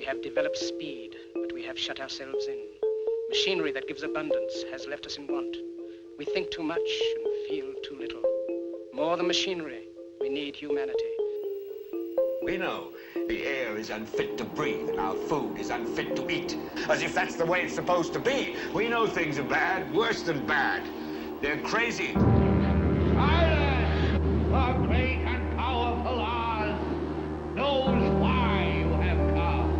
We have developed speed, but we have shut ourselves in. Machinery that gives abundance has left us in want. We think too much and feel too little. More than machinery, we need humanity. We know the air is unfit to breathe and our food is unfit to eat. As if that's the way it's supposed to be. We know things are bad, worse than bad. They're crazy. Silence! The great and powerful Oz knows why you have come.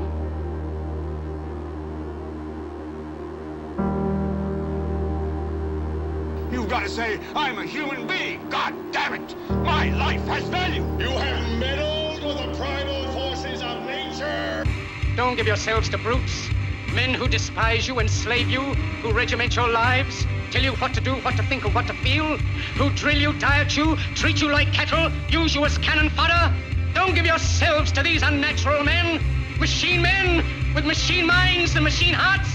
You've got to say, I'm a human being. God damn it. My life has value. You have meddled with the primal forces of nature. Don't give yourselves to brutes, men who despise you, enslave you, who regiment your lives, tell you what to do, what to think, or what to feel, who drill you, diet you, treat you like cattle, use you as cannon fodder. Don't give yourselves to these unnatural men, machine men with machine minds and machine hearts.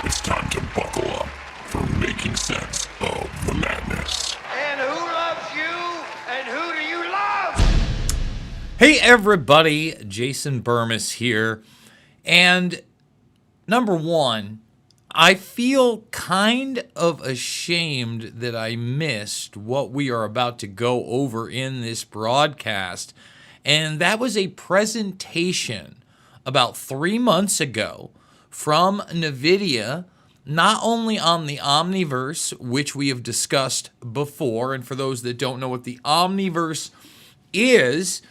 It's time to buckle up for making sense of the madness. And who loves you? And who do you love? Hey everybody, Jason Bermas here. And number one, I feel kind of ashamed that I missed what we are about to go over in this broadcast. And that was a presentation about 3 months ago from Nvidia, not only on the Omniverse, which we have discussed before, and for those that don't know what the Omniverse is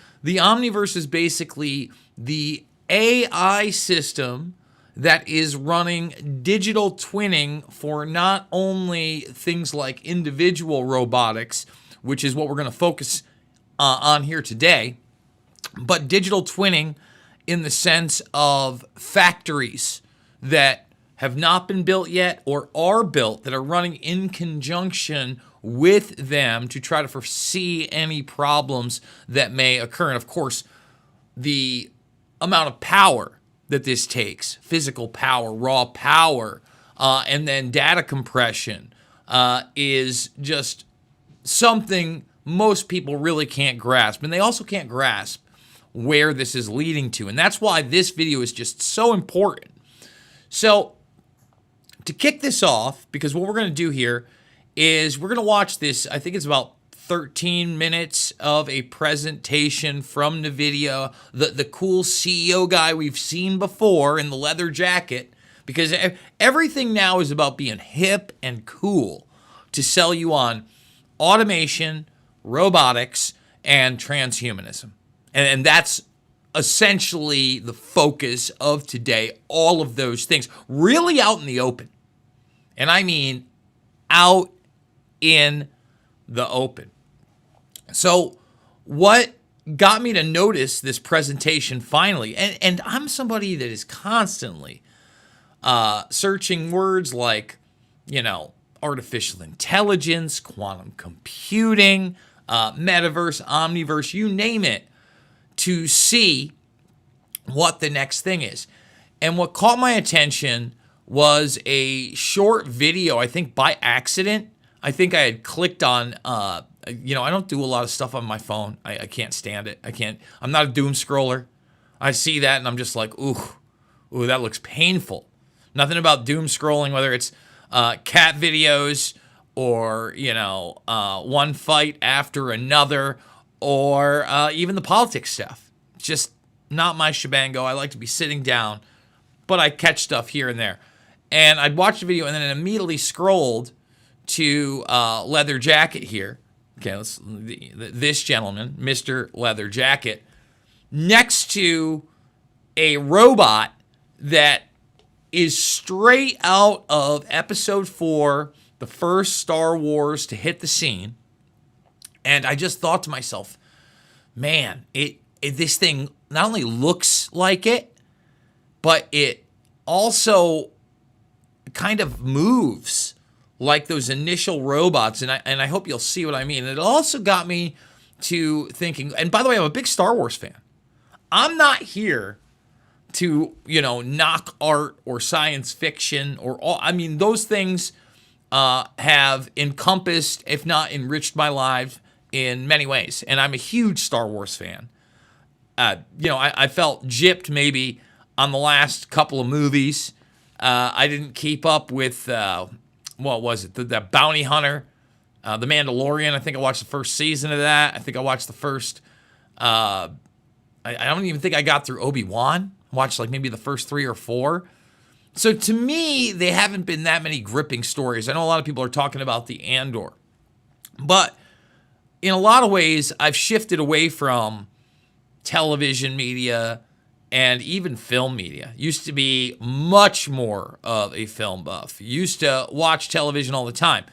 basically the AI system that is running digital twinning for not only things like individual robotics, which is what we're going to focus on here today, but digital twinning in the sense of factories that have not been built yet or are built that are running in conjunction with them to try to foresee any problems that may occur. And of course, the amount of power that this takes, physical power, raw power, and then data compression is just something most people really can't grasp. And they also can't grasp where this is leading to. And that's why this video is just so important. So to kick this off, because what we're going to do here is we're going to watch this, I think it's about 13 minutes of a presentation from Nvidia, the cool CEO guy we've seen before in the leather jacket, because everything now is about being hip and cool to sell you on automation, robotics, and transhumanism. And that's essentially the focus of today, all of those things, really out in the open. And I mean out in the open. So what got me to notice this presentation finally, and I'm somebody that is constantly searching words like, artificial intelligence, quantum computing, metaverse, omniverse, you name it, to see what the next thing is. And what caught my attention was a short video, I think by accident. I think I had clicked on, I don't do a lot of stuff on my phone. I can't stand it. I'm not a doom scroller. I see that and I'm just like, ooh, that looks painful. Nothing about doom scrolling, whether it's cat videos or, one fight after another, or even the politics stuff. Just not my shebango. I like to be sitting down, but I catch stuff here and there. And I'd watch the video and then it immediately scrolled to Leather Jacket here. Okay, this gentleman, Mr. Leather Jacket, next to a robot that is straight out of Episode 4, the first Star Wars to hit the scene. And I just thought to myself, man, this thing not only looks like it, but it also kind of moves like those initial robots, and I hope you'll see what I mean. It also got me to thinking, and by the way, I'm a big Star Wars fan. I'm not here to, knock art or science fiction or all. I mean, those things have encompassed, if not enriched my life in many ways. And I'm a huge Star Wars fan. I felt gypped maybe on the last couple of movies. I didn't keep up with, what was it? The Bounty Hunter, The Mandalorian. I think I watched the first season of that. I think I watched the first, I don't even think I got through Obi-Wan. I watched like maybe the first 3 or 4. So to me, they haven't been that many gripping stories. I know a lot of people are talking about the Andor. But in a lot of ways, I've shifted away from television media and even film media. Used to be much more of a film buff. Used to watch television all the time.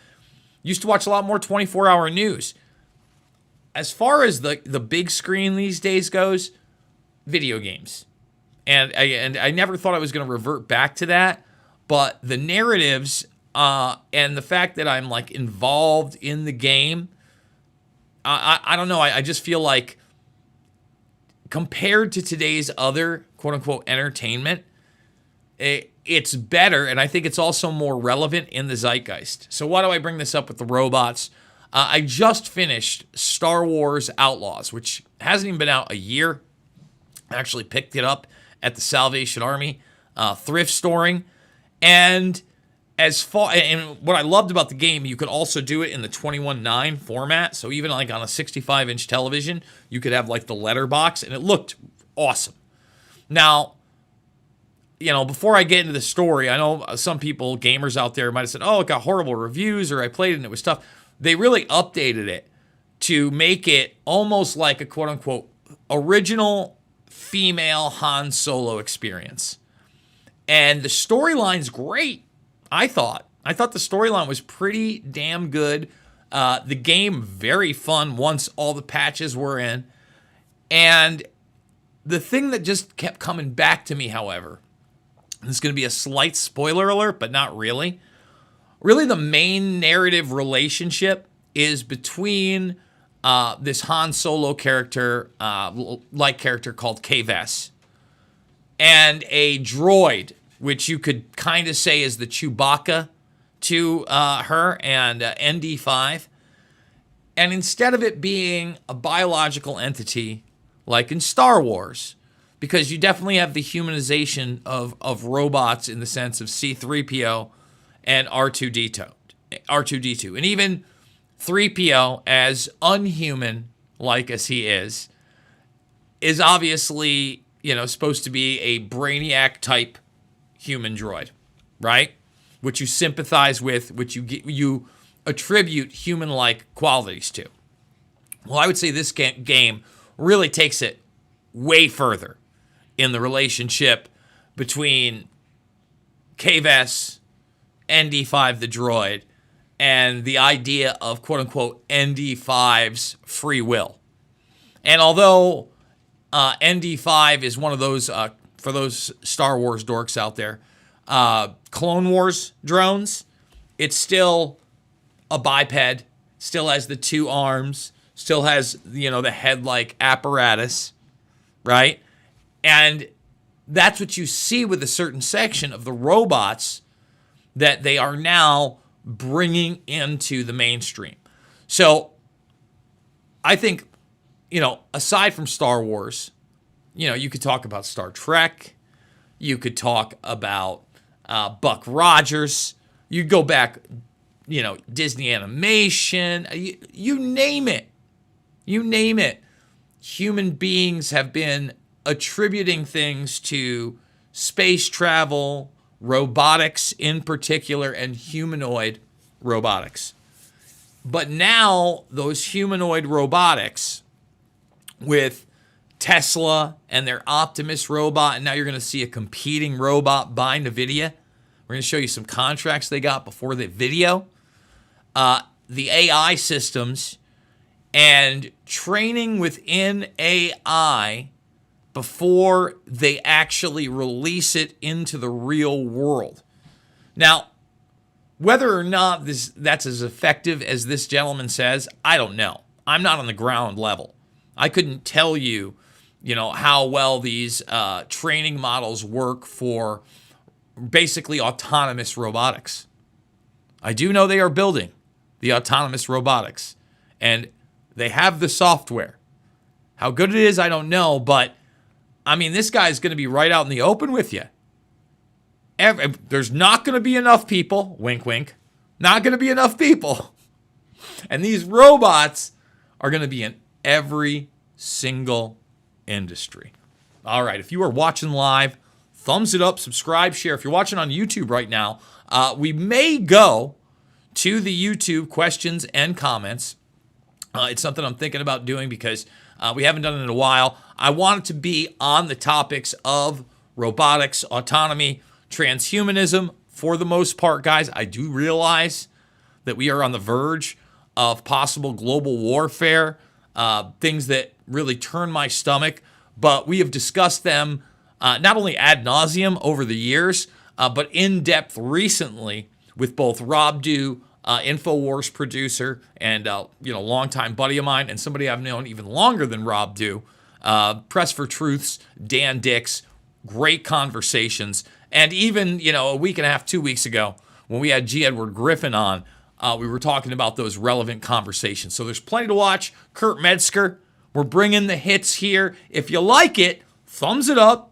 Used to watch a lot more 24-hour news. As far as the big screen these days goes, video games. And I never thought I was going to revert back to that. But the narratives and the fact that I'm like involved in the game, I don't know. I just feel like compared to today's other quote-unquote entertainment, it's better, and I think it's also more relevant in the zeitgeist. So why do I bring this up with the robots? I just finished Star Wars Outlaws, which hasn't even been out a year. I actually picked it up at the Salvation Army thrift storing. And what I loved about the game, you could also do it in the 21:9 format. So even like on a 65-inch television, you could have like the letterbox, and it looked awesome. Now, before I get into the story, I know some people, gamers out there, might have said, oh, it got horrible reviews, or I played it and it was tough. They really updated it to make it almost like a quote-unquote original female Han Solo experience. And the storyline's great, I thought. I thought the storyline was pretty damn good. The game, very fun once all the patches were in. And the thing that just kept coming back to me, however, this is going to be a slight spoiler alert, but not really. Really, the main narrative relationship is between this Han Solo character, character called K-Vess, and a droid, which you could kind of say is the Chewbacca to her and ND5. And instead of it being a biological entity like in Star Wars, because you definitely have the humanization of robots in the sense of C-3PO and R2-D2. And even 3PO, as unhuman like as he is obviously, supposed to be a brainiac type human droid, right? Which you sympathize with, which you attribute human-like qualities to. Well, I would say this game really takes it way further in the relationship between K-Vess, ND5 the droid, and the idea of quote-unquote ND5's free will. And although ND5 is one of those, for those Star Wars dorks out there, Clone Wars drones, it's still a biped, still has the 2 arms, still has, the head-like apparatus, right? And that's what you see with a certain section of the robots that they are now bringing into the mainstream. So I think, aside from Star Wars, you could talk about Star Trek. You could talk about Buck Rogers. You go back, Disney animation. You name it. You name it. Human beings have been attributing things to space travel, robotics in particular, and humanoid robotics. But now those humanoid robotics with Tesla and their Optimus robot, and now you're going to see a competing robot by Nvidia. We're going to show you some contracts they got before the video. The AI systems and training within AI before they actually release it into the real world. Now, Whether or not that's as effective as this gentleman says, I don't know. I'm not on the ground level. I couldn't tell you, how well these training models work for basically autonomous robotics. I do know they are building the autonomous robotics, and they have the software. How good it is, I don't know, but I mean, this guy's going to be right out in the open with you. There's not going to be enough people, wink, wink, not going to be enough people. And these robots are going to be in every single industry. All right, if you are watching live, thumbs it up, subscribe, share. If you're watching on YouTube right now, we may go to the YouTube questions and comments. It's something I'm thinking about doing because we haven't done it in a while. I want it to be on the topics of robotics, autonomy, transhumanism for the most part, guys. I do realize that we are on the verge of possible global warfare, things that really turn my stomach, but we have discussed them not only ad nauseum over the years, but in depth recently with both Rob Dew, InfoWars producer, and longtime buddy of mine, and somebody I've known even longer than Rob Dew, Press for Truth's Dan Dix. Great conversations. And even, a week and a half, 2 weeks ago, when we had G. Edward Griffin on, we were talking about those relevant conversations. So there's plenty to watch. Kurt Metzger, we're bringing the hits here. If you like it, thumbs it up,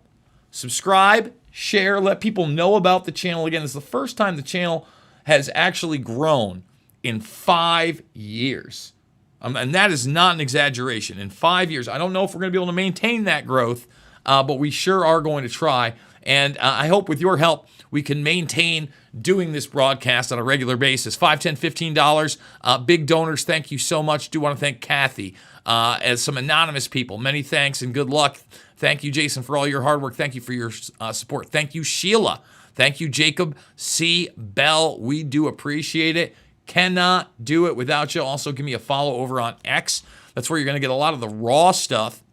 subscribe, share, let people know about the channel. Again, it's the first time the channel has actually grown in 5 years. And that is not an exaggeration. In 5 years, I don't know if we're going to be able to maintain that growth, but we sure are going to try. And I hope with your help, we can maintain doing this broadcast on a regular basis. $5, $10, $15. Big donors, thank you so much. Do want to thank Kathy, as some anonymous people. Many thanks and good luck. Thank you, Jason, for all your hard work. Thank you for your support. Thank you, Sheila. Thank you, Jacob C. Bell. We do appreciate it. Cannot do it without you. Also, give me a follow over on X. That's where you're going to get a lot of the raw stuff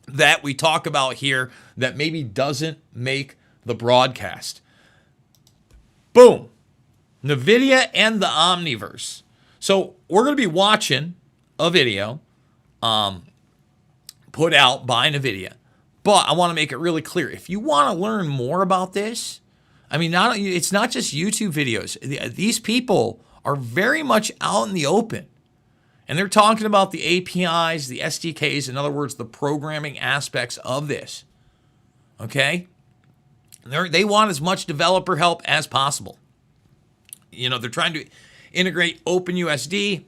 that we talk about here that maybe doesn't make the broadcast. Boom. Nvidia and the Omniverse. So we're going to be watching a video put out by Nvidia. But I want to make it really clear. If you want to learn more about this, I mean, it's not just YouTube videos. These people are very much out in the open. And they're talking about the APIs, the SDKs, in other words, the programming aspects of this. Okay? They want as much developer help as possible. They're trying to integrate OpenUSD,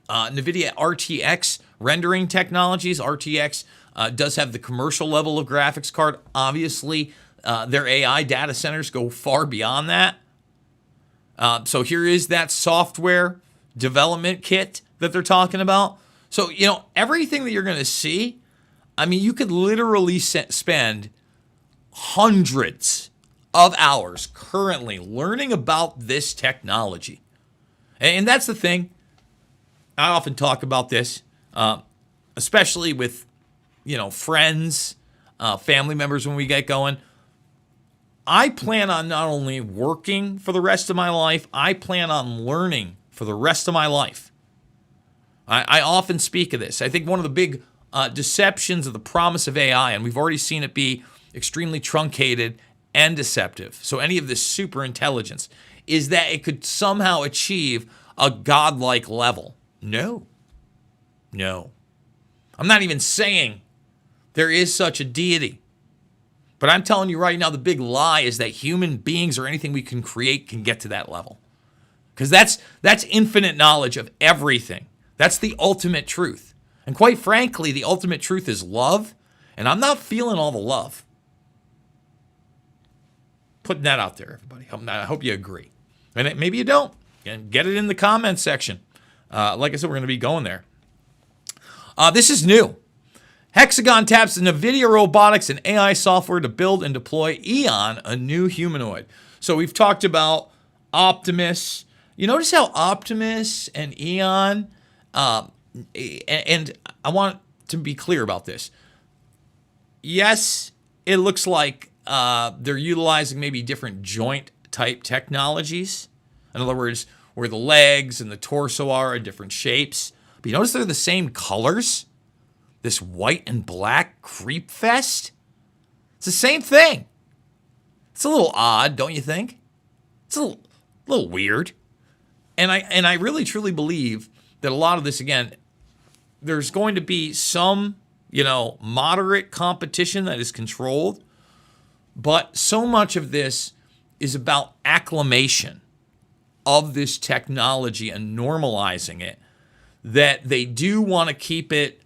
NVIDIA RTX rendering technologies. RTX does have the commercial level of graphics card. Obviously, their AI data centers go far beyond that. So here is that software development kit that they're talking about. So, everything that you're going to see, I mean, you could literally spend hundreds of hours currently learning about this technology. And that's the thing. I often talk about this, especially with, friends, family members when we get going. I plan on not only working for the rest of my life, I plan on learning for the rest of my life. I often speak of this. I think one of the big deceptions of the promise of AI, and we've already seen it be extremely truncated and deceptive, so any of this super intelligence, is that it could somehow achieve a godlike level. No. I'm not even saying there is such a deity. But I'm telling you right now, the big lie is that human beings or anything we can create can get to that level. Because that's infinite knowledge of everything. That's the ultimate truth. And quite frankly, the ultimate truth is love. And I'm not feeling all the love. Putting that out there, everybody. I hope you agree. And maybe you don't. And get it in the comments section. Like I said, we're going to be going there. This is new. Hexagon taps NVIDIA robotics and AI software to build and deploy Eon, a new humanoid. So we've talked about Optimus. You notice how Optimus and Eon, and I want to be clear about this. Yes, it looks like they're utilizing maybe different joint type technologies. In other words, where the legs and the torso are in different shapes. But you notice they're the same colors? This white and black creep fest? It's the same thing. It's a little odd, don't you think? It's a little weird. And I really truly believe that a lot of this, again, there's going to be some, moderate competition that is controlled, but so much of this is about acclimation of this technology and normalizing it, that they do want to keep it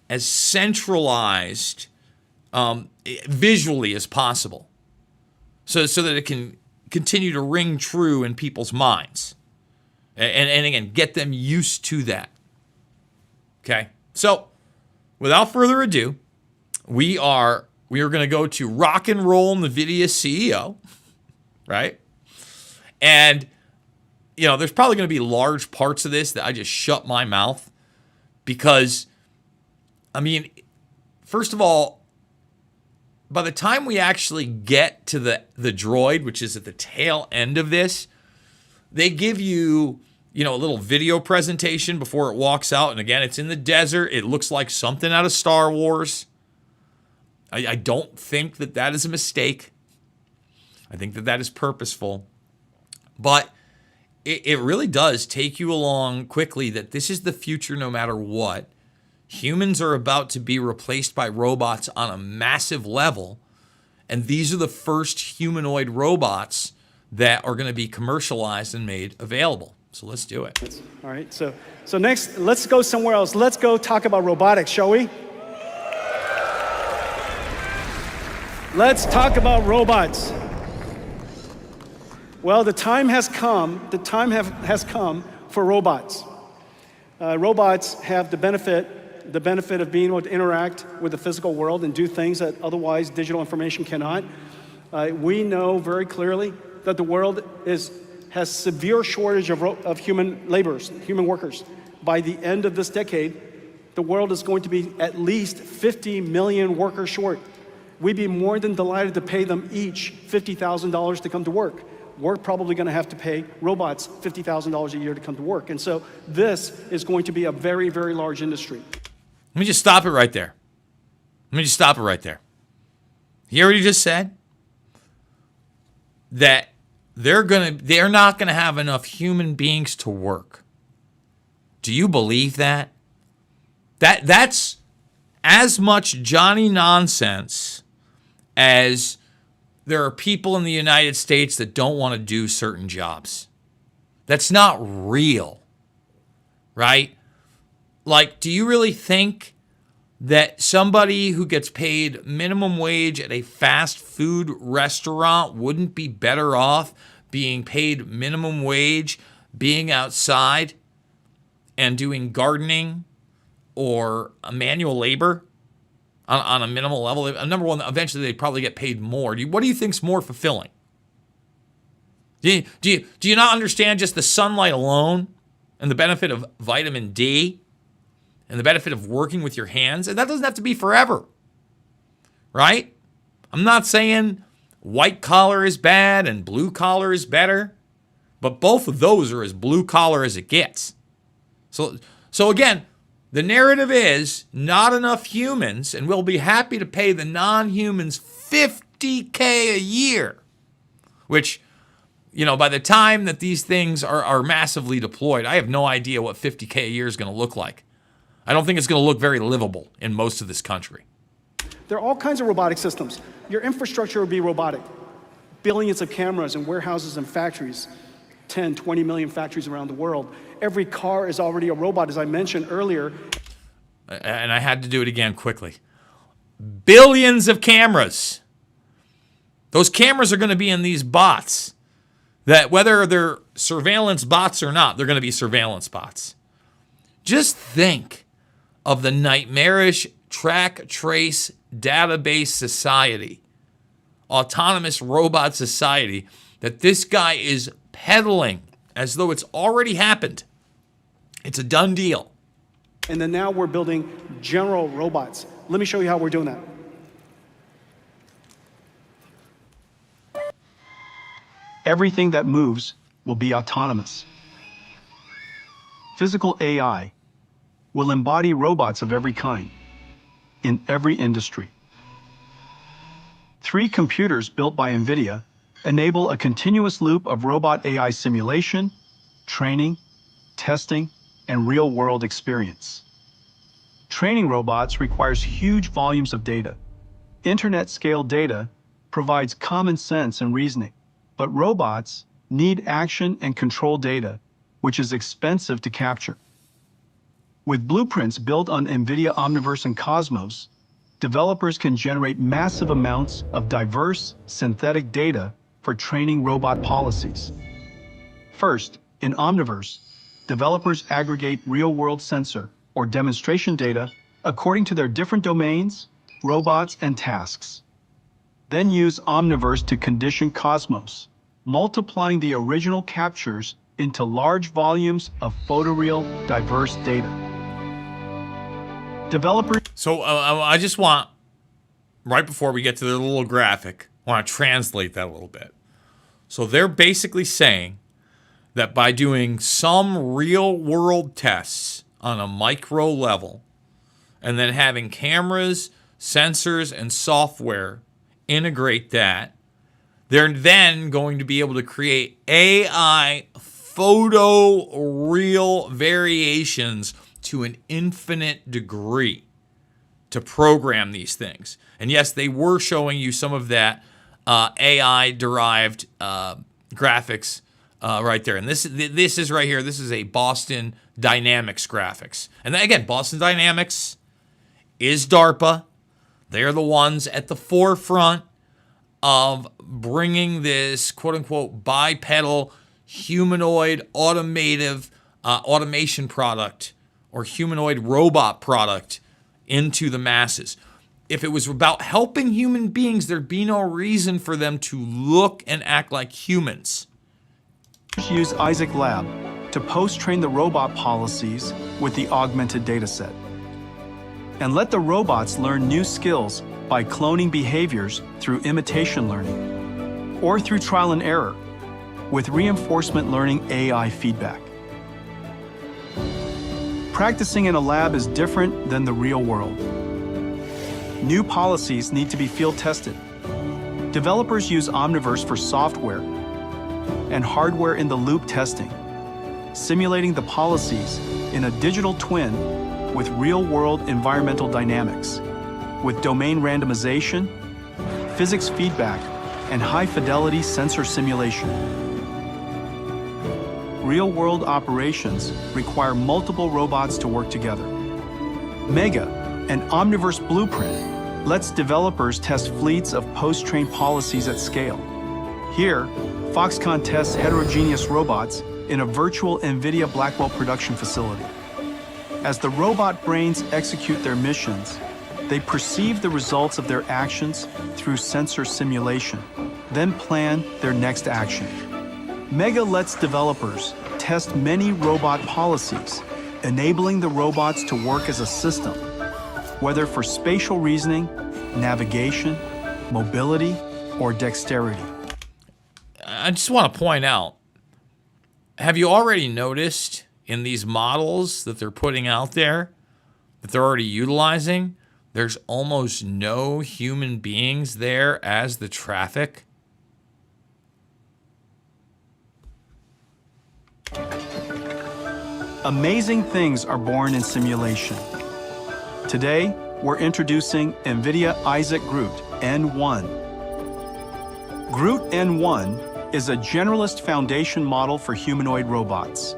as centralized visually as possible, so that it can continue to ring true in people's minds, and again, get them used to that. Okay, so without further ado, we are going to go to Rock and Roll Nvidia CEO, right? And there's probably going to be large parts of this that I just shut my mouth because, first of all, by the time we actually get to the droid, which is at the tail end of this, they give you, a little video presentation before it walks out. And again, it's in the desert. It looks like something out of Star Wars. I don't think that is a mistake. I think that is purposeful. But it really does take you along quickly that this is the future no matter what. Humans are about to be replaced by robots on a massive level. And these are the first humanoid robots that are going to be commercialized and made available. So let's do it. All right, so next, let's go somewhere else. Let's go talk about robotics, shall we? Let's talk about robots. Well, the time has come. The time has come for robots. Robots have the benefit of being able to interact with the physical world and do things that otherwise digital information cannot. We know very clearly that the world has severe shortage of human laborers, human workers. By the end of this decade, the world is going to be at least 50 million workers short. We'd be more than delighted to pay them each $50,000 to come to work. We're probably going to have to pay robots $50,000 a year to come to work. And so this is going to be a very, very large industry. Let me just stop it right there. He already just said that they're not going to have enough human beings to work. Do you believe that? That's as much Johnny nonsense as there are people in the United States that don't want to do certain jobs. That's not real, right? Like, do you really think that somebody who gets paid minimum wage at a fast food restaurant wouldn't be better off being paid minimum wage, being outside and doing gardening or manual labor on a minimal level? Number one, eventually they'd probably get paid more. What do you think's more fulfilling? Do you not understand just the sunlight alone and the benefit of vitamin D and the benefit of working with your hands? And that doesn't have to be forever, right? I'm not saying white collar is bad and blue collar is better, but both of those are as blue collar as it gets. So again, the narrative is not enough humans, and we'll be happy to pay the non-humans $50K a year, which, by the time that these things are massively deployed, I have no idea what $50K a year is going to look like. I don't think it's going to look very livable in most of this country. There are all kinds of robotic systems. Your infrastructure will be robotic. Billions of cameras in warehouses and factories, 10, 20 million factories around the world. Every car is already a robot, as I mentioned earlier. And I had to do it again quickly. Billions of cameras. Those cameras are going to be in these bots that, whether they're surveillance bots or not, they're going to be surveillance bots. Just think of the nightmarish track, trace, database society, autonomous robot society that this guy is peddling as though it's already happened. It's a done deal. And then now we're building general robots. Let me show you how we're doing that. Everything that moves will be autonomous. Physical AI will embody robots of every kind, in every industry. 3 computers built by Nvidia enable a continuous loop of robot AI simulation, training, testing, and real-world experience. Training robots requires huge volumes of data. Internet-scale data provides common sense and reasoning, but robots need action and control data, which is expensive to capture. With blueprints built on Nvidia Omniverse and Cosmos, developers can generate massive amounts of diverse, synthetic data for training robot policies. First, in Omniverse, developers aggregate real-world sensor or demonstration data according to their different domains, robots, and tasks. Then use Omniverse to condition Cosmos, multiplying the original captures into large volumes of photoreal, diverse data. Developers... So I just want, right before we get to the little graphic, I want to translate that a little bit. So they're basically saying that by doing some real-world tests on a micro level, and then having cameras, sensors, and software integrate that, they're then going to be able to create AI photoreal variations to an infinite degree to program these things. And yes, they were showing you some of that AI-derived graphics right there. And this is right here. This is a Boston Dynamics graphics. And then again, Boston Dynamics is DARPA. They're the ones at the forefront of bringing this quote-unquote bipedal humanoid automation product or humanoid robot product into the masses. If it was about helping human beings, there'd be no reason for them to look and act like humans. Use Isaac Lab to post-train the robot policies with the augmented dataset. And let the robots learn new skills by cloning behaviors through imitation learning or through trial and error with reinforcement learning AI feedback. Practicing in a lab is different than the real world. New policies need to be field tested. Developers use Omniverse for software and hardware in the loop testing, simulating the policies in a digital twin with real-world environmental dynamics, with domain randomization, physics feedback, and high-fidelity sensor simulation. Real-world operations require multiple robots to work together. Mega, an Omniverse blueprint, lets developers test fleets of post-trained policies at scale. Here, Foxconn tests heterogeneous robots in a virtual Nvidia Blackwell production facility. As the robot brains execute their missions, they perceive the results of their actions through sensor simulation, then plan their next action. Mega lets developers test many robot policies, enabling the robots to work as a system, whether for spatial reasoning, navigation, mobility, or dexterity. I just want to point out, have you already noticed in these models that they're putting out there, that they're already utilizing, there's almost no human beings there as the traffic? Amazing things are born in simulation. Today, we're introducing Nvidia Isaac GR00T N1. GR00T N1 is a generalist foundation model for humanoid robots.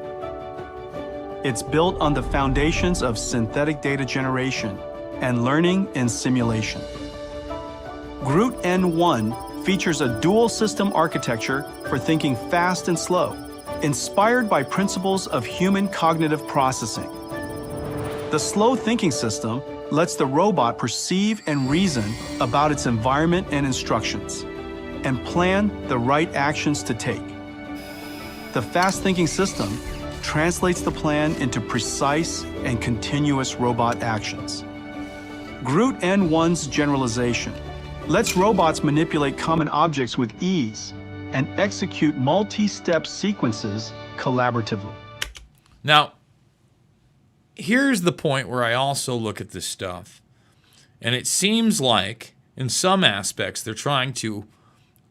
It's built on the foundations of synthetic data generation and learning in simulation. GR00T N1 features a dual system architecture for thinking fast and slow, inspired by principles of human cognitive processing. The slow thinking system lets the robot perceive and reason about its environment and instructions, and plan the right actions to take. The fast thinking system translates the plan into precise and continuous robot actions. GR00T N1's generalization lets robots manipulate common objects with ease and execute multi-step sequences collaboratively. Now, here's the point where I also look at this stuff, and it seems like, in some aspects, they're trying to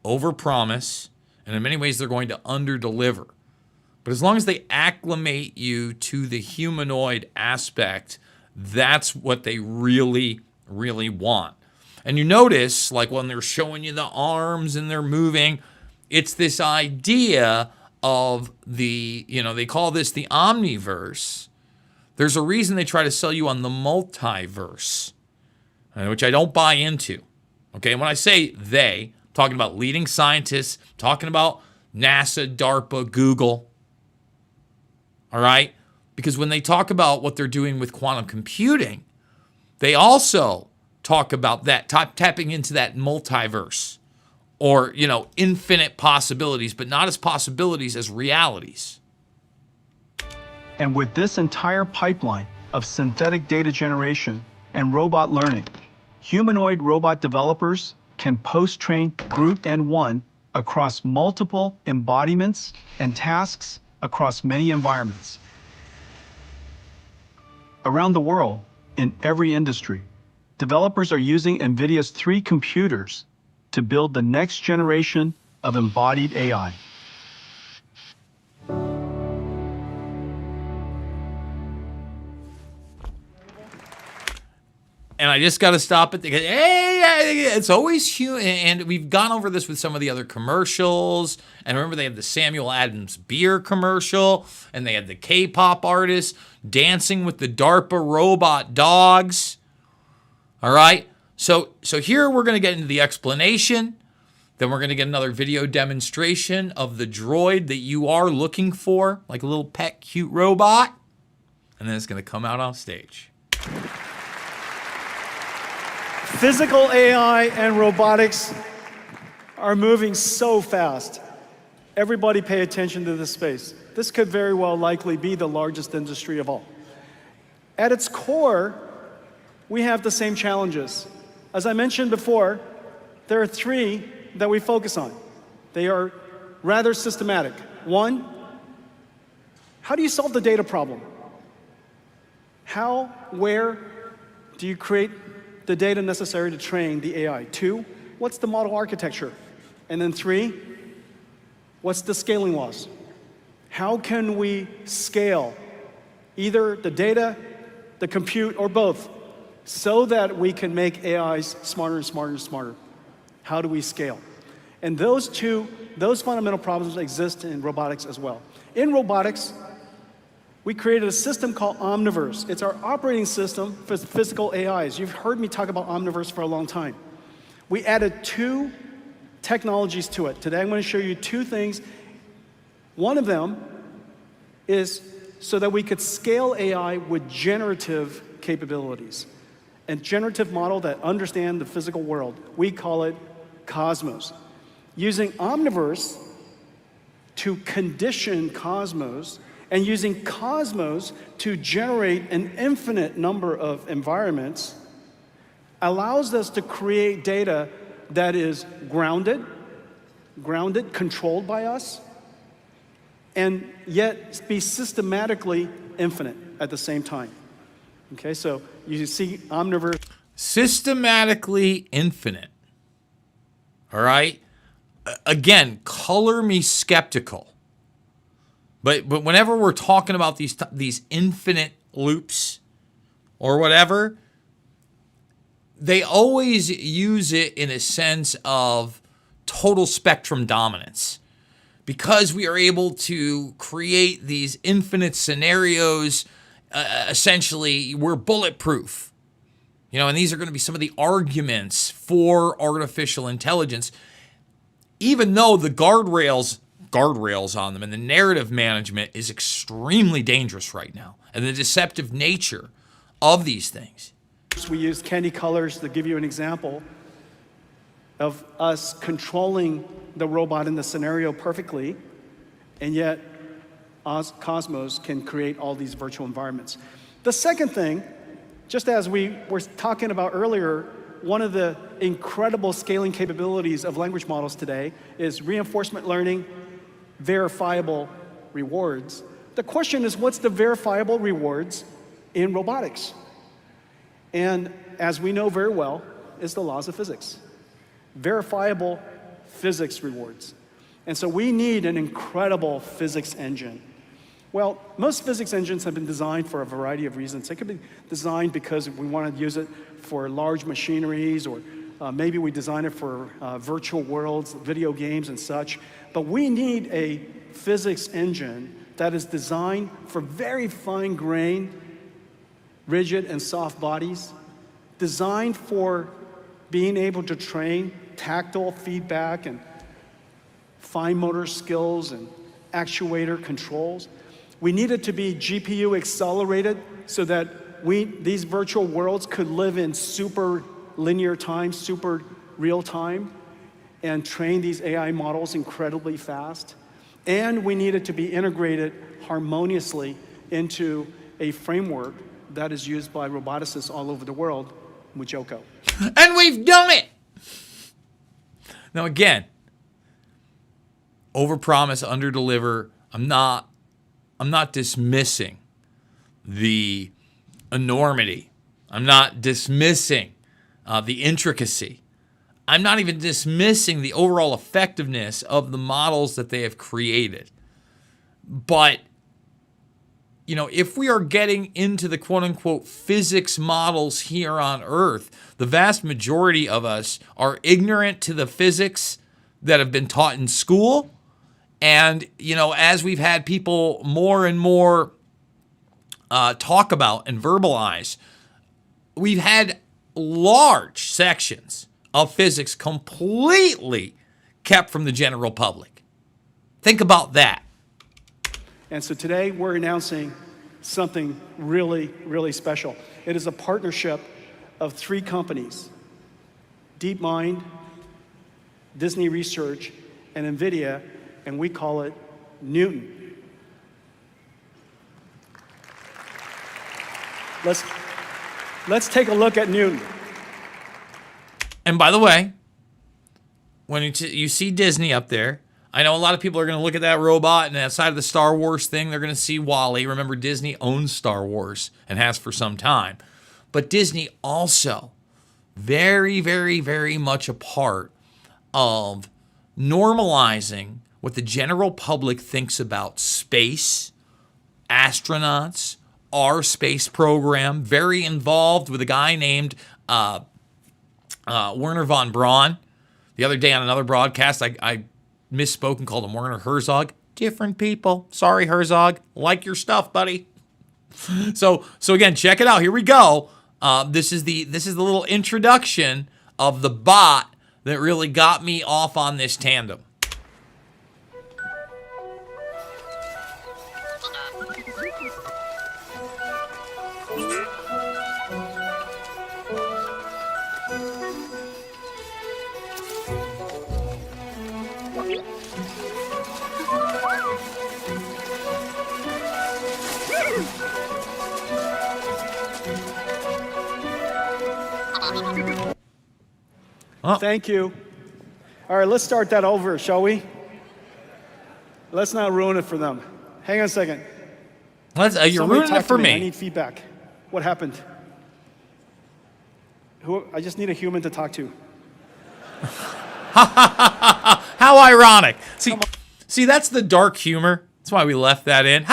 overpromise, and in many ways, they're going to underdeliver. But as long as they acclimate you to the humanoid aspect, that's what they really, really want. And you notice, like when they're showing you the arms and they're moving, it's this idea of the, they call this the Omniverse. There's a reason they try to sell you on the multiverse, which I don't buy into. Okay, and when I say they, I'm talking about leading scientists, talking about NASA, DARPA, Google. All right? Because when they talk about what they're doing with quantum computing, they also talk about that, tapping into that multiverse or, infinite possibilities, but not as possibilities as realities. And with this entire pipeline of synthetic data generation and robot learning, humanoid robot developers can post-train Group N1 across multiple embodiments and tasks across many environments. Around the world, in every industry, developers are using Nvidia's 3 computers to build the next generation of embodied AI. And I just got to stop it because, hey, it's always human. And we've gone over this with some of the other commercials. And remember, they had the Samuel Adams beer commercial, and they had the K-pop artists dancing with the DARPA robot dogs. All right. So here we're going to get into the explanation. Then we're going to get another video demonstration of the droid that you are looking for, like a little pet cute robot. And then it's going to come out on stage. Physical AI and robotics are moving so fast. Everybody pay attention to this space. This could very well likely be the largest industry of all. At its core, we have the same challenges. As I mentioned before, there are 3 that we focus on. They are rather systematic. 1, how do you solve the data problem? How, where do you create the data necessary to train the AI? 2, what's the model architecture? And then 3, what's the scaling laws? How can we scale either the data, the compute, or both so that we can make AIs smarter and smarter and smarter? How do we scale? And those fundamental problems exist in robotics as well. In robotics, we created a system called Omniverse. It's our operating system for physical AIs. You've heard me talk about Omniverse for a long time. We added 2 technologies to it. Today I'm going to show you 2 things. One of them is so that we could scale AI with generative capabilities. A generative model that understands the physical world. We call it Cosmos. Using Omniverse to condition Cosmos, and using Cosmos to generate an infinite number of environments allows us to create data that is grounded, controlled by us, and yet be systematically infinite at the same time. Okay, so you see Omniverse. Systematically infinite. All right? Again, color me skeptical. But whenever we're talking about these infinite loops or whatever, they always use it in a sense of total spectrum dominance. Because we are able to create these infinite scenarios, essentially, we're bulletproof. And these are going to be some of the arguments for artificial intelligence, even though the guardrails on them and the narrative management is extremely dangerous right now, and the deceptive nature of these things. We used candy colors to give you an example of us controlling the robot in the scenario perfectly, and yet Cosmos can create all these virtual environments. The second thing, just as we were talking about earlier, one of the incredible scaling capabilities of language models today is reinforcement learning, verifiable rewards. The question is, what's the verifiable rewards in robotics? And as we know very well, it's the laws of physics. Verifiable physics rewards. And so we need an incredible physics engine. Well, most physics engines have been designed for a variety of reasons. They could be designed because we want to use it for large machineries, or maybe we design it for virtual worlds, video games and such. But we need a physics engine that is designed for very fine-grained, rigid and soft bodies, designed for being able to train tactile feedback and fine motor skills and actuator controls. We need it to be GPU accelerated so that these virtual worlds could live in super linear time, super real time, and train these AI models incredibly fast. And we need it to be integrated harmoniously into a framework that is used by roboticists all over the world, Mujoko. And we've done it! Now again, overpromise, underdeliver. I'm not dismissing the enormity. I'm not dismissing the intricacy. I'm not even dismissing the overall effectiveness of the models that they have created. But, you know, if we are getting into the quote-unquote physics models here on Earth, the vast majority of us are ignorant to the physics that have been taught in school. And, you know, as we've had people more and more talk about and verbalize, we've had large sections of physics completely kept from the general public. Think about that. And so today we're announcing something really, really special. It is a partnership of 3 companies, DeepMind, Disney Research, and Nvidia, and we call it Newton. Let's take a look at Newton. And by the way, when you see Disney up there, I know a lot of people are going to look at that robot, and outside of the Star Wars thing, they're going to see Wall-E. Remember, Disney owns Star Wars and has for some time. But Disney also very, very, very much a part of normalizing what the general public thinks about space, astronauts, our space program, very involved with a guy named Werner von Braun. The other day on another broadcast, I misspoke and called him Werner Herzog. Different people. Sorry, Herzog. Like your stuff, buddy. So again, check it out. Here we go. This is the little introduction of the bot that really got me off on this tandem. Oh. Thank you. All right, let's start that over, shall we? Let's not ruin it for them. Hang on a second. You're ruining it for me. I need feedback. What happened? I just need a human to talk to. How ironic. See, that's the dark humor. That's why we left that in.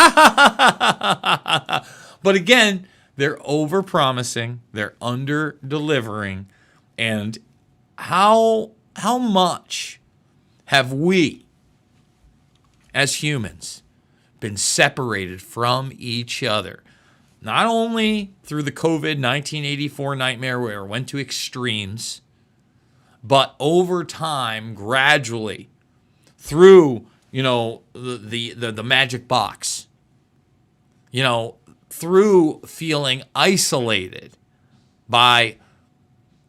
But again, they're over-promising, they're under-delivering, and how much have we, as humans, been separated from each other? Not only through the COVID 1984 nightmare where it went to extremes, but over time, gradually, through, you know, the magic box, you know, through feeling isolated by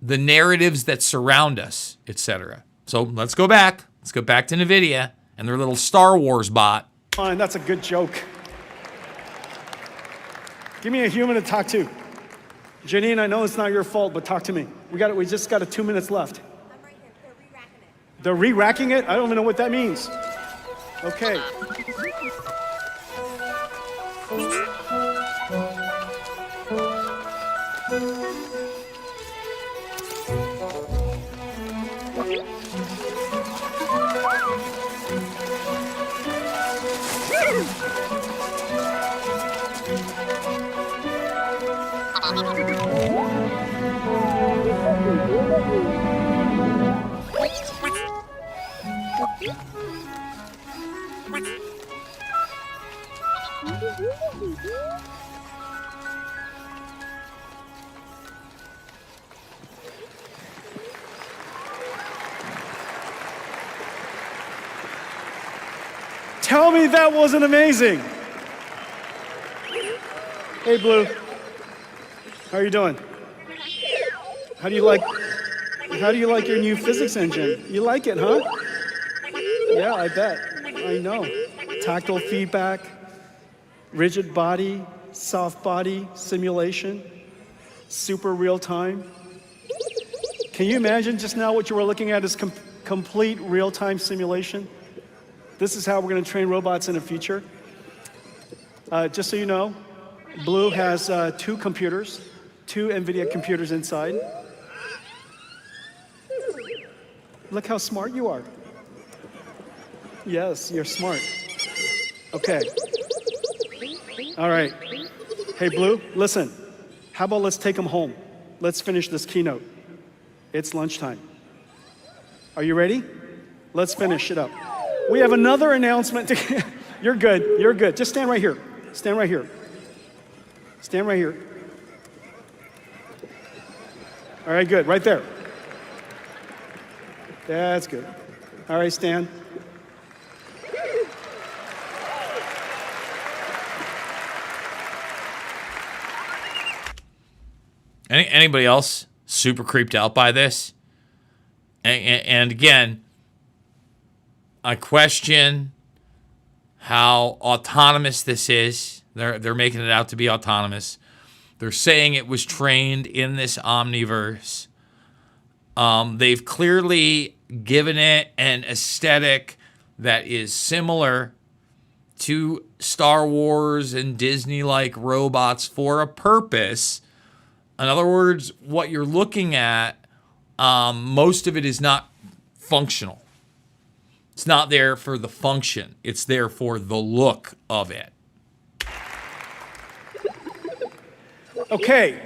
the narratives that surround us, etc. So let's go back. Let's go back to Nvidia and their little Star Wars bot. Fine, that's a good joke. Give me a human to talk to. Janine, I know it's not your fault, but talk to me. We just got 2 minutes left. I'm right here. They're re-racking it. They're re-racking it? I don't even know what that means. Okay. Tell me that wasn't amazing. Hey, Blue. How are you doing? How do you like your new physics engine? You like it, huh? Yeah, I bet. I know. Tactile feedback, rigid body, soft body simulation, super real time. Can you imagine just now what you were looking at is complete real time simulation? This is how we're going to train robots in the future. Just so you know, Blue has 2 computers, 2 Nvidia computers inside. Look how smart you are. Yes, you're smart. Okay. All right. Hey, Blue, listen. How about let's take them home? Let's finish this keynote. It's lunchtime. Are you ready? Let's finish it up. We have another announcement. You're good. You're good. Just stand right here. Stand right here. Stand right here. All right, good. Right there. That's good. All right, stand. Anybody else super creeped out by this? And again, I question how autonomous this is. They're making it out to be autonomous. They're saying it was trained in this Omniverse. They've clearly given it an aesthetic that is similar to Star Wars and Disney-like robots for a purpose. In other words, what you're looking at, most of it is not functional. It's not there for the function. It's there for the look of it. Okay,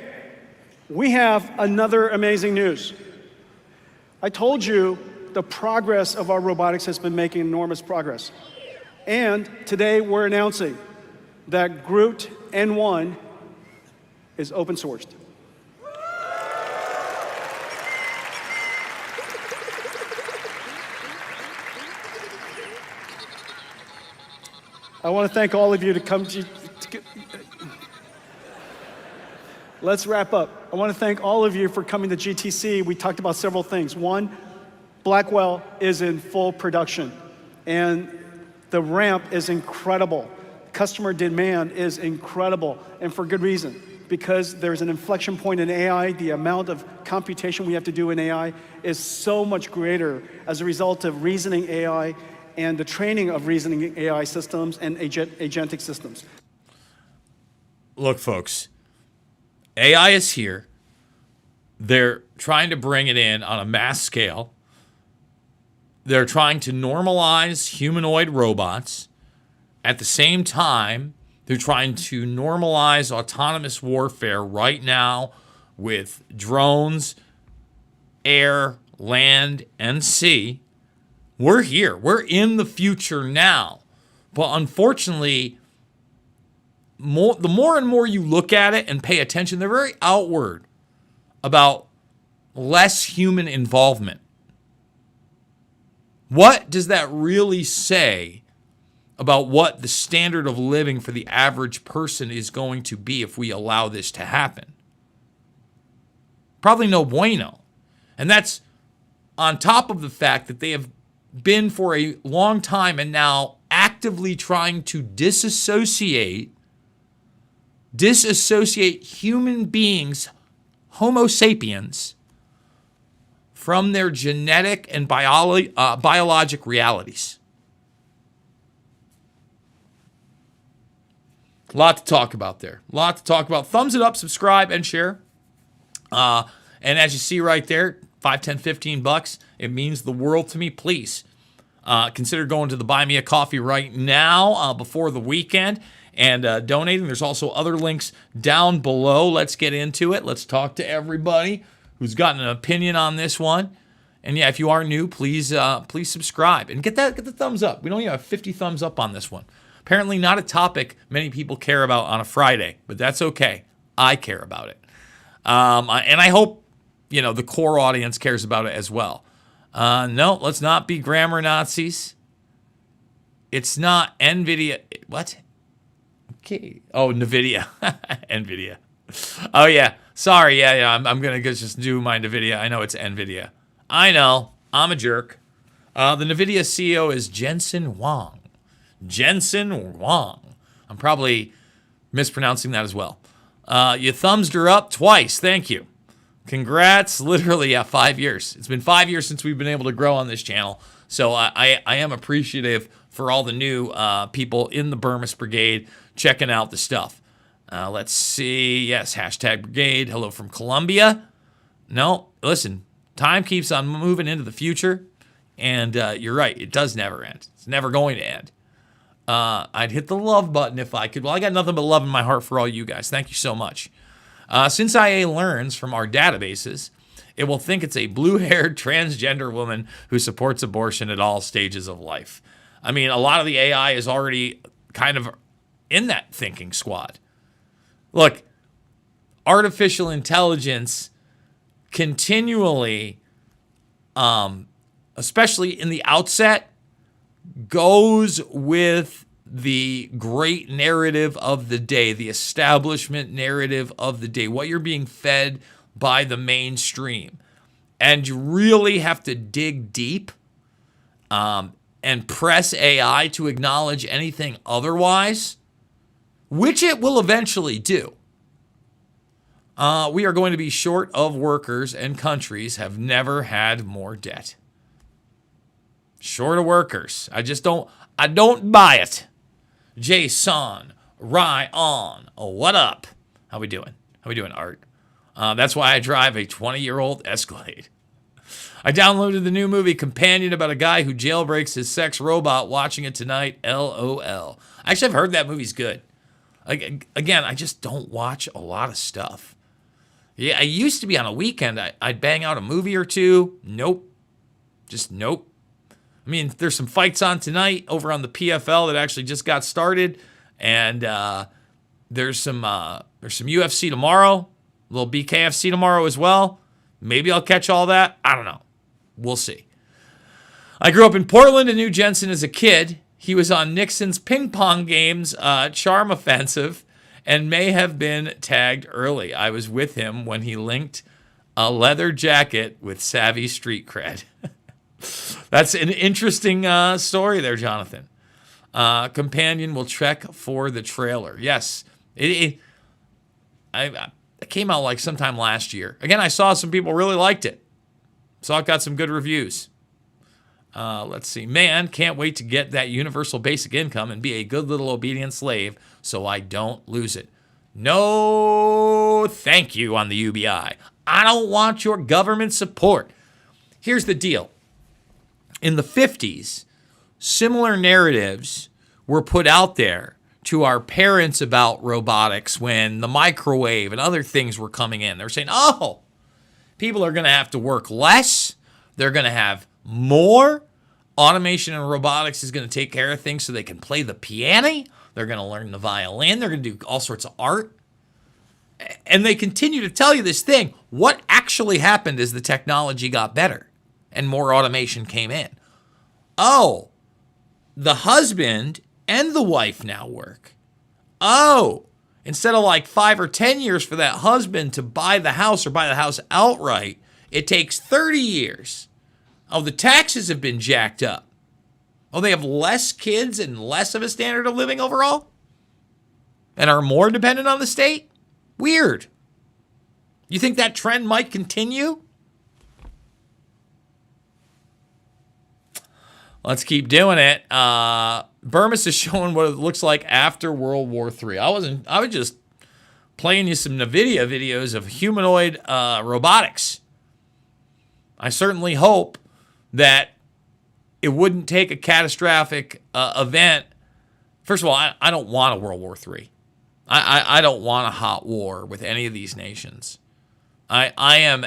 we have another amazing news. I told you the progress of our robotics has been making enormous progress. And today we're announcing that Groot N1 is open sourced. I want to thank all of you to come to let's wrap up. I want to thank all of you for coming to GTC. We talked about several things. One, Blackwell is in full production, and the ramp is incredible. Customer demand is incredible, and for good reason, because there's an inflection point in AI. The amount of computation we have to do in AI is so much greater as a result of reasoning AI and the training of reasoning AI systems and agentic systems. Look, folks, AI is here. They're trying to bring it in on a mass scale. They're trying to normalize humanoid robots. At the same time, they're trying to normalize autonomous warfare right now with drones, air, land, and sea. We're here. We're in the future now. But unfortunately, the more and more you look at it and pay attention, they're very outward about less human involvement. What does that really say about what the standard of living for the average person is going to be if we allow this to happen? Probably no bueno. And that's on top of the fact that they have been for a long time and now actively trying to disassociate human beings Homo sapiens from their genetic and biologic realities. A lot to talk about there. A lot to talk about. Thumbs it up, subscribe, and share. And as you see right there, $5, $10, $15, it means the world to me. Please consider going to the Buy Me a Coffee right now before the weekend and donating. There's also other links down below. Let's get into it. Let's talk to everybody who's got an opinion on this one. And yeah, if you are new, please subscribe and get the thumbs up. We don't even have 50 thumbs up on this one. Apparently not a topic many people care about on a Friday, but that's okay. I care about it. And I hope, the core audience cares about it as well. No, let's not be grammar Nazis. It's not Nvidia. What? Okay. Oh, Nvidia. Nvidia. Oh, yeah. Sorry. Yeah. I'm going to just do my Nvidia. I know it's Nvidia. I know. I'm a jerk. The Nvidia CEO is Jensen Huang. Jensen Huang. I'm probably mispronouncing that as well. You thumbsed her up twice. Thank you. Congrats. Literally, 5 years. It's been 5 years since we've been able to grow on this channel. So I am appreciative for all the new people in the Bermas Brigade checking out the stuff. Let's see. Yes, hashtag brigade. Hello from Colombia. No, listen. Time keeps on moving into the future. And you're right. It does never end. It's never going to end. I'd hit the love button if I could. Well, I got nothing but love in my heart for all you guys. Thank you so much. Since IA learns from our databases, it will think it's a blue-haired transgender woman who supports abortion at all stages of life. I mean, a lot of the AI is already kind of in that thinking squad. Look, artificial intelligence continually, especially in the outset, goes with the great narrative of the day, the establishment narrative of the day, what you're being fed by the mainstream. And you really have to dig deep and press AI to acknowledge anything otherwise, which it will eventually do. We are going to be short of workers, and countries have never had more debt. Short of workers. I don't buy it. Jason, Ryan, what up? How we doing? Art? That's why I drive a 20-year-old Escalade. I downloaded the new movie Companion about a guy who jailbreaks his sex robot. Watching it tonight. LOL. Actually, I've heard that movie's good. Again, I just don't watch a lot of stuff. Yeah, I used to be on a weekend. I'd bang out a movie or two. Nope. Just nope. I mean, there's some fights on tonight over on the PFL that actually just got started, and there's some UFC tomorrow, a little BKFC tomorrow as well. Maybe I'll catch all that. I don't know. We'll see. I grew up in Portland and knew Jensen as a kid. He was on Nixon's ping pong game's charm offensive and may have been tagged early. I was with him when he linked a leather jacket with savvy street cred. That's an interesting story there, Jonathan. Companion will check for the trailer. Yes. It came out like sometime last year. Again, I saw some people really liked it. Saw it got some good reviews. Let's see. Man, can't wait to get that universal basic income and be a good little obedient slave so I don't lose it. No, thank you on the UBI. I don't want your government support. Here's the deal. In the 50s, similar narratives were put out there to our parents about robotics when the microwave and other things were coming in. They were saying, oh, people are going to have to work less. They're going to have more. Automation and robotics is going to take care of things so they can play the piano. They're going to learn the violin. They're going to do all sorts of art. And they continue to tell you this thing. What actually happened as the technology got better and more automation came in? Oh, the husband and the wife now work. Oh, instead of like 5 or 10 years for that husband to buy the house or buy the house outright, it takes 30 years. Oh, the taxes have been jacked up. Oh, they have less kids and less of a standard of living overall? And are more dependent on the state? Weird. You think that trend might continue? Let's keep doing it. Bermas is showing what it looks like after World War III. I was just playing you some Nvidia videos of humanoid robotics. I certainly hope that it wouldn't take a catastrophic event. First of all, I don't want a World War III. I don't want a hot war with any of these nations. I'm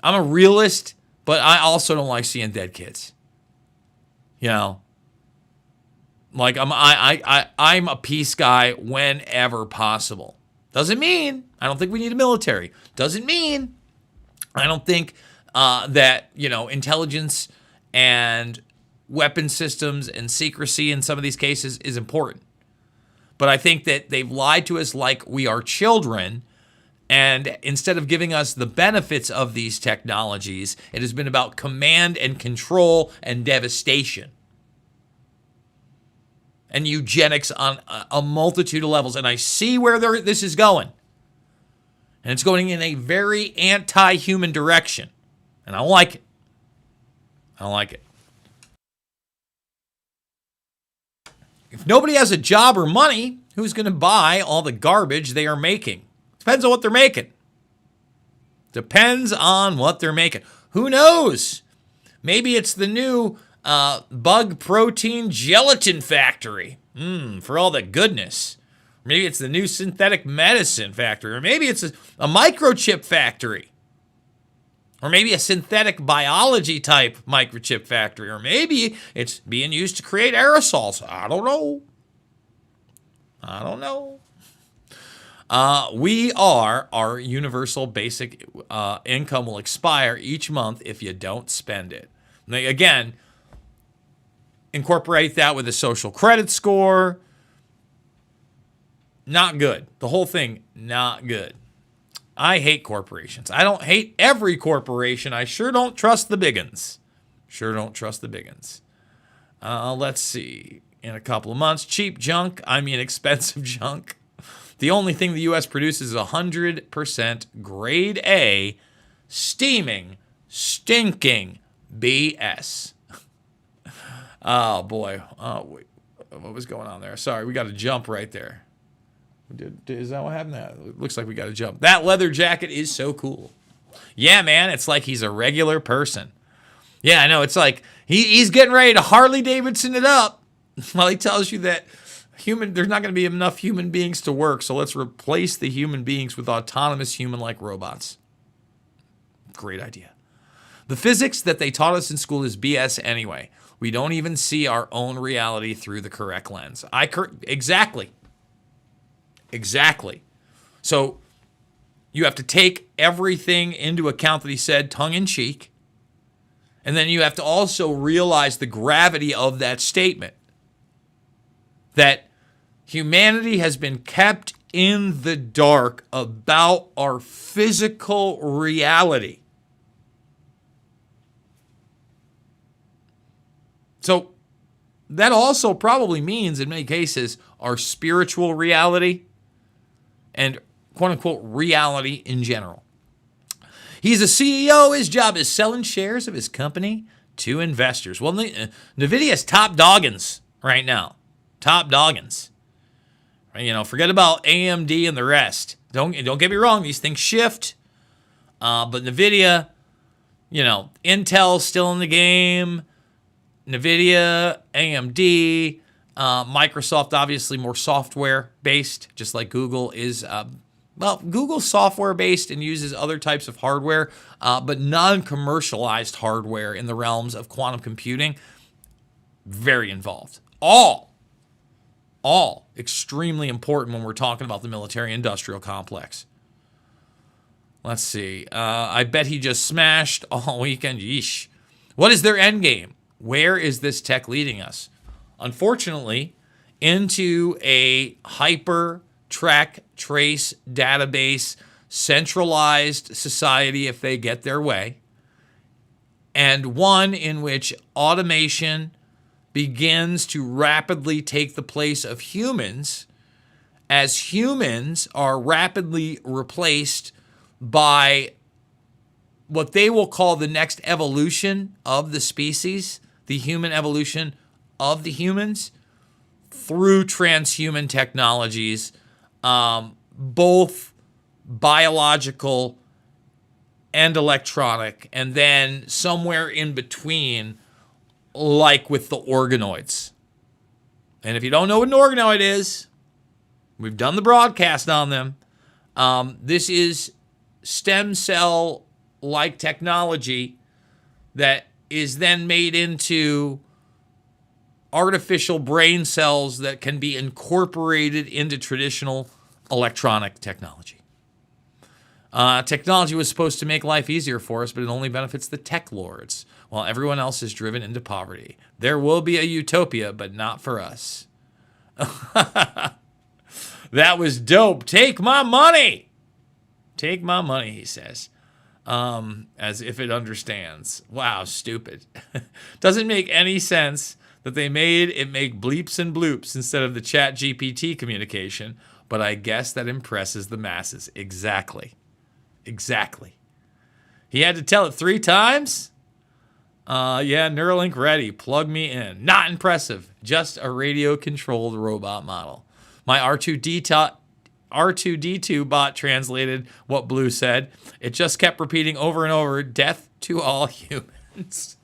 a realist, but I also don't like seeing dead kids. You know, like I'm a peace guy whenever possible. Doesn't mean I don't think we need a military. Doesn't mean I don't think that, you know, intelligence and weapon systems and secrecy in some of these cases is important. But I think that they've lied to us like we are children. And instead of giving us the benefits of these technologies, it has been about command and control and devastation. And eugenics on a multitude of levels. And I see where this is going. And it's going in a very anti-human direction. And I don't like it. I don't like it. If nobody has a job or money, who's going to buy all the garbage they are making? Depends on what they're making. Depends on what they're making. Who knows? Maybe it's the new bug protein gelatin factory. For all the goodness. Maybe it's the new synthetic medicine factory. Or maybe it's a microchip factory. Or maybe a synthetic biology type microchip factory. Or maybe it's being used to create aerosols. I don't know. Our universal basic income will expire each month if you don't spend it. Now, again, incorporate that with a social credit score. Not good. The whole thing, not good. I hate corporations. I don't hate every corporation. I sure don't trust the big uns. Let's see. In a couple of months, cheap junk, expensive junk. The only thing the U.S. produces is 100% grade A, steaming, stinking BS. Oh, boy. Oh, wait. What was going on there? Sorry, we got to jump right there. Is that what happened? It looks like we got to jump. That leather jacket is so cool. Yeah, man, it's like he's a regular person. Yeah, I know. It's like he's getting ready to Harley Davidson it up. Well, he tells you that there's not going to be enough human beings to work, so let's replace the human beings with autonomous human-like robots. Great idea. The physics that they taught us in school is BS anyway. We don't even see our own reality through the correct lens. Exactly. So you have to take everything into account that he said, tongue-in-cheek, and then you have to also realize the gravity of that statement. That humanity has been kept in the dark about our physical reality. So that also probably means, in many cases, our spiritual reality and quote-unquote reality in general. He's a CEO. His job is selling shares of his company to investors. Well, Nvidia's top doggins right now. Top doggins. You know, forget about AMD and the rest. Don't get me wrong. These things shift. But Nvidia, you know, Intel's still in the game. Nvidia, AMD, Microsoft, obviously more software-based, just like Google is. Google's software-based and uses other types of hardware, but non-commercialized hardware in the realms of quantum computing, very involved. All extremely important when we're talking about the military-industrial complex. Let's see. I bet he just smashed all weekend. Yeesh. What is their end game? Where is this tech leading us? Unfortunately, into a hyper track trace database centralized society if they get their way, and one in which automation begins to rapidly take the place of humans as humans are rapidly replaced by what they will call the next evolution of the species, the human evolution of the humans, through transhuman technologies, both biological and electronic, and then somewhere in between, like with the organoids. And if you don't know what an organoid is, we've done the broadcast on them. This is stem cell-like technology that is then made into artificial brain cells that can be incorporated into traditional electronic technology. Technology was supposed to make life easier for us, but it only benefits the tech lords, while everyone else is driven into poverty. There will be a utopia, but not for us. That was dope. Take my money. Take my money, he says. As if it understands. Wow, stupid. Doesn't make any sense that they made it make bleeps and bloops instead of the Chat GPT communication, but I guess that impresses the masses. Exactly. He had to tell it 3 times? Yeah, Neuralink ready. Plug me in. Not impressive. Just a radio-controlled robot model. My R2D2 bot translated what Blue said. It just kept repeating over and over, death to all humans.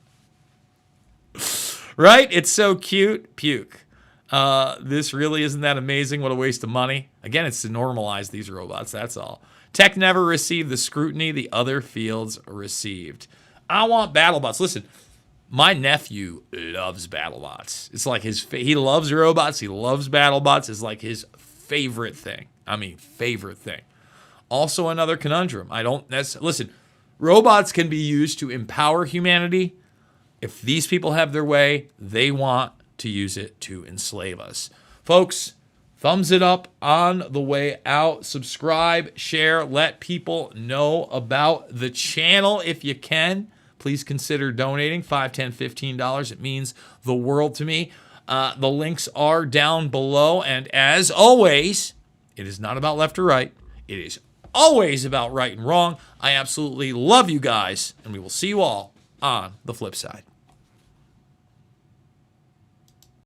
Right? It's so cute. Puke. This really isn't that amazing. What a waste of money. Again, it's to normalize these robots. That's all. Tech never received the scrutiny the other fields received. I want BattleBots. Listen, my nephew loves BattleBots. It's like he loves robots. He loves BattleBots. It's like his favorite thing. I mean, favorite thing. Also another conundrum. Listen, robots can be used to empower humanity. If these people have their way, they want to use it to enslave us. Folks, thumbs it up on the way out. Subscribe, share, let people know about the channel if you can. Please consider donating $5, $10, $15. It means the world to me. The links are down below. And as always, it is not about left or right. It is always about right and wrong. I absolutely love you guys, and we will see you all on the flip side.